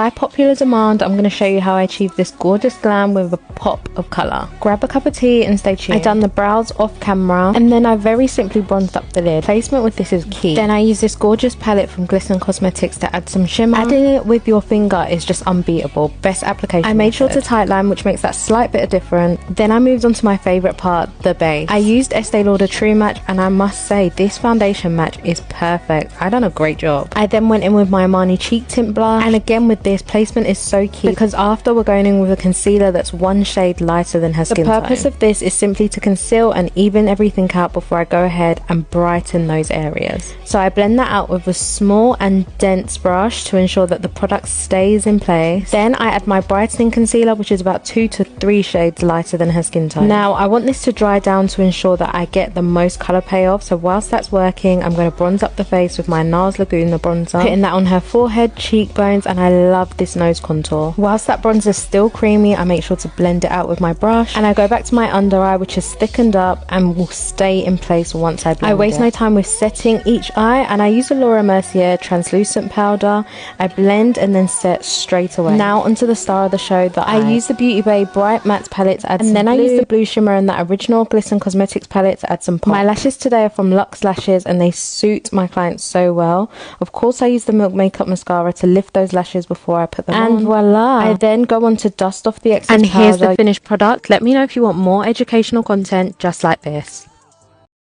By popular demand, I'm going to show you how I achieve this gorgeous glam with a pop of colour. Grab a cup of tea and stay tuned. I done the brows off camera and then I very simply bronzed up the lid. Placement with this is key. Then I use this gorgeous palette from Glisten Cosmetics to add some shimmer. Adding it with your finger is just unbeatable. Best application I made sure to tightline, which makes that slight bit of different. Then I moved on to my favourite part, the base. I used Estee Lauder True Match and I must say this foundation match is perfect. I done a great job. I then went in with my Armani cheek tint blush, and again with this, placement is so key because after we're going in with a concealer that's one shade lighter than her skin tone. The purpose of this is simply to conceal and even everything out before I go ahead and brighten those areas. So I blend that out with a small and dense brush to ensure that the product stays in place. Then I add my brightening concealer, which is about 2 to 3 shades lighter than her skin tone. Now I want this to dry down to ensure that I get the most colour payoff. So whilst that's working, I'm going to bronze up the face with my NARS Laguna bronzer, putting that on her forehead, cheekbones, and I love this nose contour. Whilst that bronzer is still creamy, I make sure to blend it out with my brush, and I go back to my under eye, which is thickened up and will stay in place once I blend it. I waste no time with setting each eye, and I use the Laura Mercier translucent powder. I blend and then set straight away. Now onto the star of the show, the eye. I use the Beauty Bay Bright Matte palette to add some blue. I use the blue shimmer in that original Glisten Cosmetics palette to add some pop. My lashes today are from Luxe Lashes and they suit my clients so well. Of course I use the Milk Makeup mascara to lift those lashes before I put them on. And voila! I then go on to dust off the excess powder. And here's the finished product. Let me know if you want more educational content just like this.